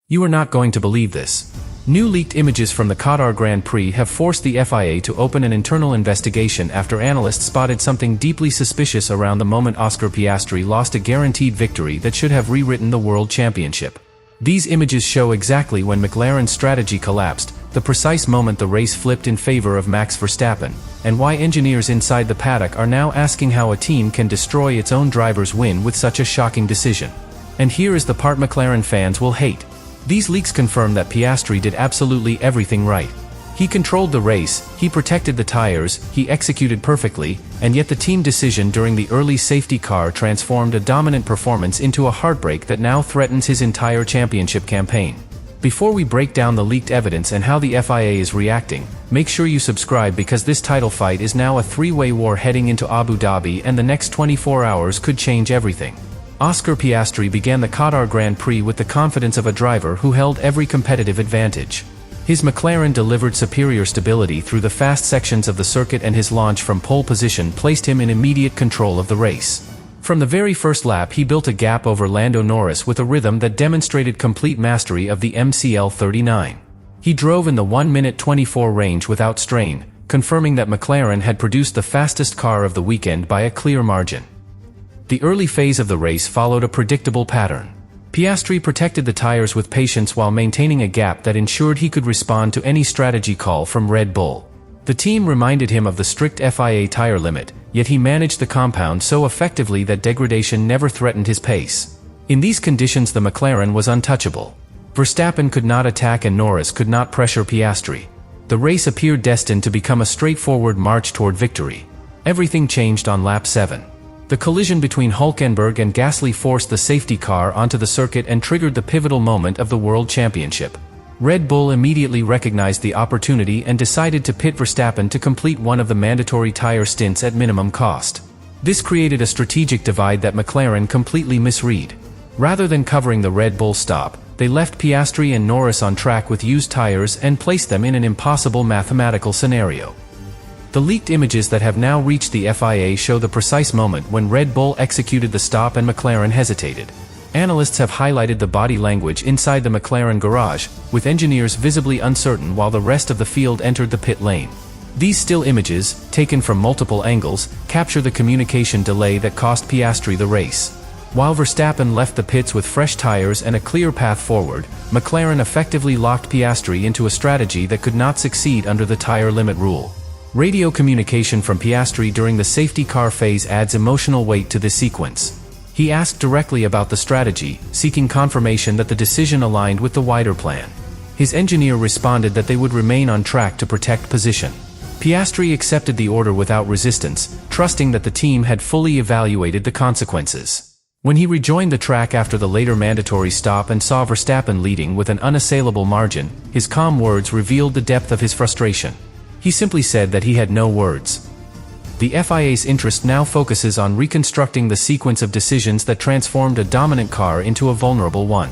You are not going to believe this. New leaked images from the Qatar Grand Prix have forced the FIA to open an internal investigation after analysts spotted something deeply suspicious around the moment Oscar Piastri lost a guaranteed victory that should have rewritten the World Championship. These images show exactly when McLaren's strategy collapsed, the precise moment the race flipped in favor of Max Verstappen, and why engineers inside the paddock are now asking how a team can destroy its own driver's win with such a shocking decision. And here is the part McLaren fans will hate. These leaks confirm that Piastri did absolutely everything right. He controlled the race, he protected the tires, he executed perfectly, and yet the team decision during the early safety car transformed a dominant performance into a heartbreak that now threatens his entire championship campaign. Before we break down the leaked evidence and how the FIA is reacting, make sure you subscribe because this title fight is now a three-way war heading into Abu Dhabi, and the next 24 hours could change everything. Oscar Piastri began the Qatar Grand Prix with the confidence of a driver who held every competitive advantage. His McLaren delivered superior stability through the fast sections of the circuit, and his launch from pole position placed him in immediate control of the race. From the very first lap he built a gap over Lando Norris with a rhythm that demonstrated complete mastery of the MCL 39. He drove in the 1 minute 24 range without strain, confirming that McLaren had produced the fastest car of the weekend by a clear margin. The early phase of the race followed a predictable pattern. Piastri protected the tires with patience while maintaining a gap that ensured he could respond to any strategy call from Red Bull. The team reminded him of the strict FIA tire limit, yet he managed the compound so effectively that degradation never threatened his pace. In these conditions the McLaren was untouchable. Verstappen could not attack and Norris could not pressure Piastri. The race appeared destined to become a straightforward march toward victory. Everything changed on lap 7. The collision between Hülkenberg and Gasly forced the safety car onto the circuit and triggered the pivotal moment of the World Championship. Red Bull immediately recognized the opportunity and decided to pit Verstappen to complete one of the mandatory tire stints at minimum cost. This created a strategic divide that McLaren completely misread. Rather than covering the Red Bull stop, they left Piastri and Norris on track with used tires and placed them in an impossible mathematical scenario. The leaked images that have now reached the FIA show the precise moment when Red Bull executed the stop and McLaren hesitated. Analysts have highlighted the body language inside the McLaren garage, with engineers visibly uncertain while the rest of the field entered the pit lane. These still images, taken from multiple angles, capture the communication delay that cost Piastri the race. While Verstappen left the pits with fresh tires and a clear path forward, McLaren effectively locked Piastri into a strategy that could not succeed under the tire limit rule. Radio communication from Piastri during the safety car phase adds emotional weight to this sequence. He asked directly about the strategy, seeking confirmation that the decision aligned with the wider plan. His engineer responded that they would remain on track to protect position. Piastri accepted the order without resistance, trusting that the team had fully evaluated the consequences. When he rejoined the track after the later mandatory stop and saw Verstappen leading with an unassailable margin, his calm words revealed the depth of his frustration. He simply said that he had no words. The FIA's interest now focuses on reconstructing the sequence of decisions that transformed a dominant car into a vulnerable one.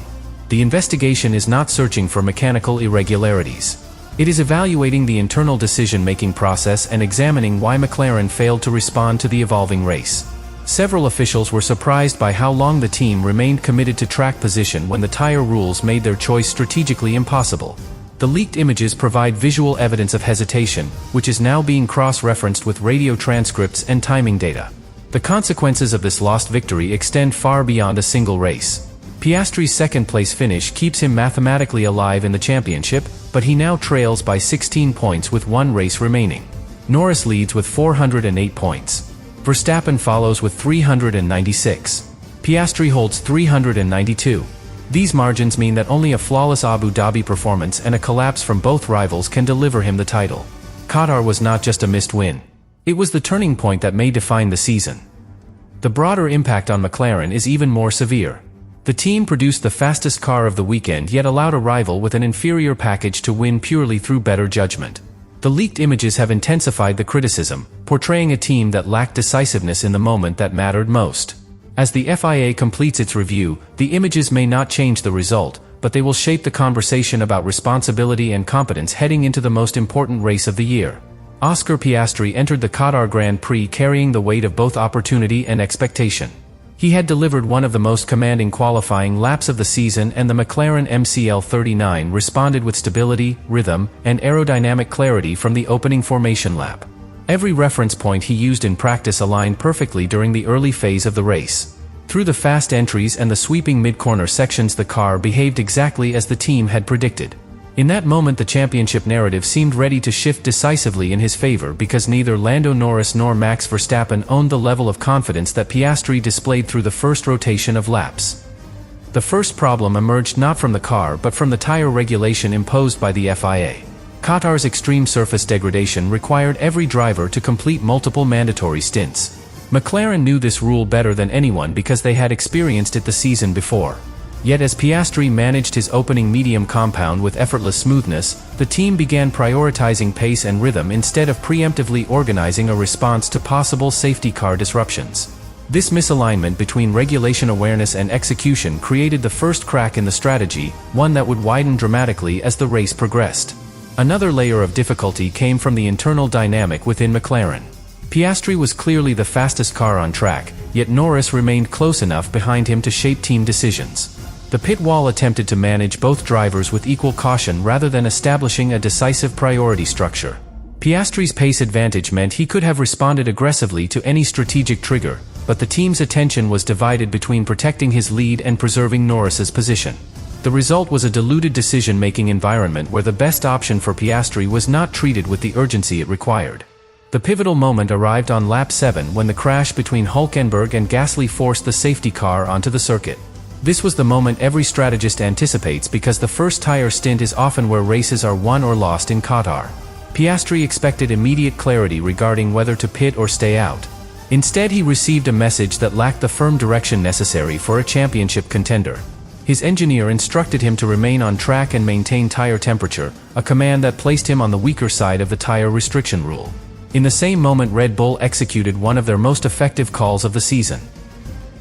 The investigation is not searching for mechanical irregularities. It is evaluating the internal decision-making process and examining why McLaren failed to respond to the evolving race. Several officials were surprised by how long the team remained committed to track position when the tire rules made their choice strategically impossible. The leaked images provide visual evidence of hesitation, which is now being cross-referenced with radio transcripts and timing data. The consequences of this lost victory extend far beyond a single race. Piastri's second-place finish keeps him mathematically alive in the championship, but he now trails by 16 points with one race remaining. Norris leads with 408 points. Verstappen follows with 396. Piastri holds 392. These margins mean that only a flawless Abu Dhabi performance and a collapse from both rivals can deliver him the title. Qatar was not just a missed win. It was the turning point that may define the season. The broader impact on McLaren is even more severe. The team produced the fastest car of the weekend yet allowed a rival with an inferior package to win purely through better judgment. The leaked images have intensified the criticism, portraying a team that lacked decisiveness in the moment that mattered most. As the FIA completes its review, the images may not change the result, but they will shape the conversation about responsibility and competence heading into the most important race of the year. Oscar Piastri entered the Qatar Grand Prix carrying the weight of both opportunity and expectation. He had delivered one of the most commanding qualifying laps of the season, and the McLaren MCL39 responded with stability, rhythm, and aerodynamic clarity from the opening formation lap. Every reference point he used in practice aligned perfectly during the early phase of the race. Through the fast entries and the sweeping mid-corner sections, the car behaved exactly as the team had predicted. In that moment, the championship narrative seemed ready to shift decisively in his favor, because neither Lando Norris nor Max Verstappen owned the level of confidence that Piastri displayed through the first rotation of laps. The first problem emerged not from the car but from the tire regulation imposed by the FIA. Qatar's extreme surface degradation required every driver to complete multiple mandatory stints. McLaren knew this rule better than anyone because they had experienced it the season before. Yet as Piastri managed his opening medium compound with effortless smoothness, the team began prioritizing pace and rhythm instead of preemptively organizing a response to possible safety car disruptions. This misalignment between regulation awareness and execution created the first crack in the strategy, one that would widen dramatically as the race progressed. Another layer of difficulty came from the internal dynamic within McLaren. Piastri was clearly the fastest car on track, yet Norris remained close enough behind him to shape team decisions. The pit wall attempted to manage both drivers with equal caution rather than establishing a decisive priority structure. Piastri's pace advantage meant he could have responded aggressively to any strategic trigger, but the team's attention was divided between protecting his lead and preserving Norris's position. The result was a diluted decision-making environment where the best option for Piastri was not treated with the urgency it required. The pivotal moment arrived on lap 7 when the crash between Hülkenberg and Gasly forced the safety car onto the circuit. This was the moment every strategist anticipates, because the first tire stint is often where races are won or lost in Qatar. Piastri expected immediate clarity regarding whether to pit or stay out. Instead, he received a message that lacked the firm direction necessary for a championship contender. His engineer instructed him to remain on track and maintain tire temperature, a command that placed him on the weaker side of the tire restriction rule. In the same moment, Red Bull executed one of their most effective calls of the season.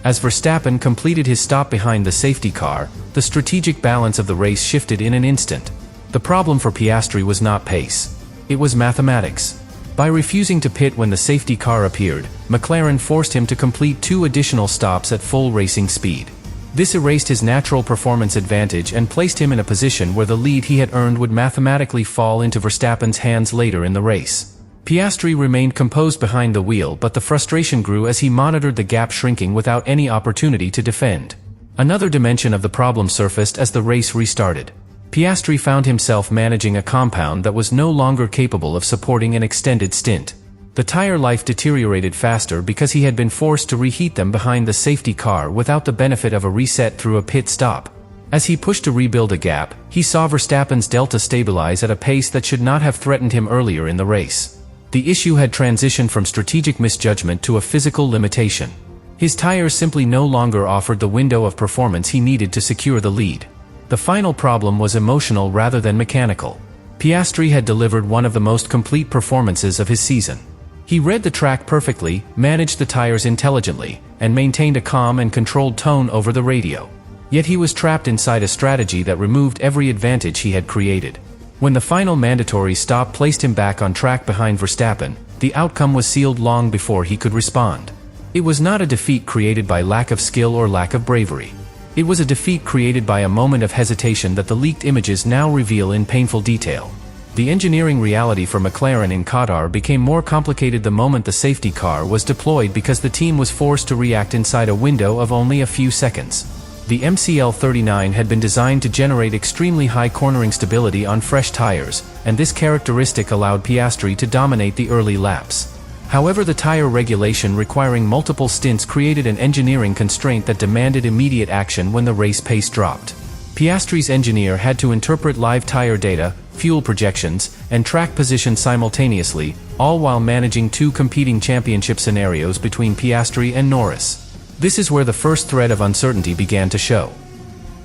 As Verstappen completed his stop behind the safety car, the strategic balance of the race shifted in an instant. The problem for Piastri was not pace. It was mathematics. By refusing to pit when the safety car appeared, McLaren forced him to complete 2 additional stops at full racing speed. This erased his natural performance advantage and placed him in a position where the lead he had earned would mathematically fall into Verstappen's hands later in the race. Piastri remained composed behind the wheel, but the frustration grew as he monitored the gap shrinking without any opportunity to defend. Another dimension of the problem surfaced as the race restarted. Piastri found himself managing a compound that was no longer capable of supporting an extended stint. The tire life deteriorated faster because he had been forced to reheat them behind the safety car without the benefit of a reset through a pit stop. As he pushed to rebuild a gap, he saw Verstappen's delta stabilize at a pace that should not have threatened him earlier in the race. The issue had transitioned from strategic misjudgment to a physical limitation. His tires simply no longer offered the window of performance he needed to secure the lead. The final problem was emotional rather than mechanical. Piastri had delivered one of the most complete performances of his season. He read the track perfectly, managed the tires intelligently, and maintained a calm and controlled tone over the radio. Yet he was trapped inside a strategy that removed every advantage he had created. When the final mandatory stop placed him back on track behind Verstappen, the outcome was sealed long before he could respond. It was not a defeat created by lack of skill or lack of bravery. It was a defeat created by a moment of hesitation that the leaked images now reveal in painful detail. The engineering reality for McLaren in Qatar became more complicated the moment the safety car was deployed, because the team was forced to react inside a window of only a few seconds. The MCL39 had been designed to generate extremely high cornering stability on fresh tires, and this characteristic allowed Piastri to dominate the early laps. However, the tire regulation requiring multiple stints created an engineering constraint that demanded immediate action when the race pace dropped. Piastri's engineer had to interpret live tire data, fuel projections, and track position simultaneously, all while managing 2 competing championship scenarios between Piastri and Norris. This is where the first thread of uncertainty began to show.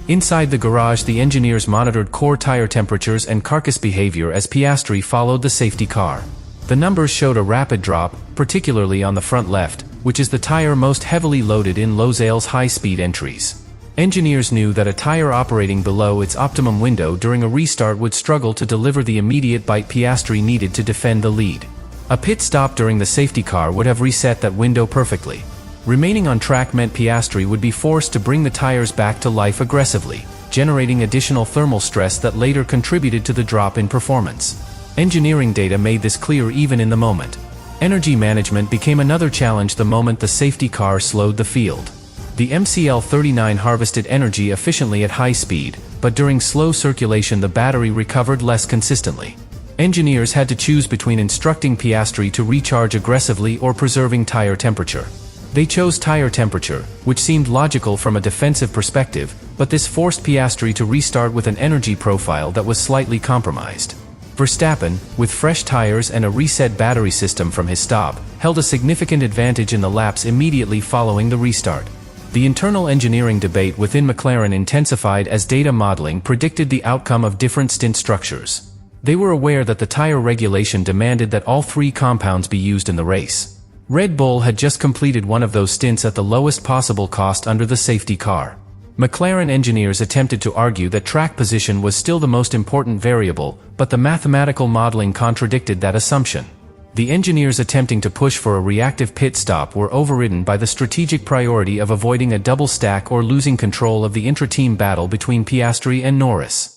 Inside the garage, the engineers monitored core tire temperatures and carcass behavior as Piastri followed the safety car. The numbers showed a rapid drop, particularly on the front left, which is the tire most heavily loaded in Losail's high-speed entries. Engineers knew that a tire operating below its optimum window during a restart would struggle to deliver the immediate bite Piastri needed to defend the lead. A pit stop during the safety car would have reset that window perfectly. Remaining on track meant Piastri would be forced to bring the tires back to life aggressively, generating additional thermal stress that later contributed to the drop in performance. Engineering data made this clear even in the moment. Energy management became another challenge the moment the safety car slowed the field. The MCL-39 harvested energy efficiently at high speed, but during slow circulation the battery recovered less consistently. Engineers had to choose between instructing Piastri to recharge aggressively or preserving tire temperature. They chose tire temperature, which seemed logical from a defensive perspective, but this forced Piastri to restart with an energy profile that was slightly compromised. Verstappen, with fresh tires and a reset battery system from his stop, held a significant advantage in the laps immediately following the restart. The internal engineering debate within McLaren intensified as data modeling predicted the outcome of different stint structures. They were aware that the tire regulation demanded that all three compounds be used in the race. Red Bull had just completed one of those stints at the lowest possible cost under the safety car. McLaren engineers attempted to argue that track position was still the most important variable, but the mathematical modeling contradicted that assumption. The engineers attempting to push for a reactive pit stop were overridden by the strategic priority of avoiding a double stack or losing control of the intra-team battle between Piastri and Norris.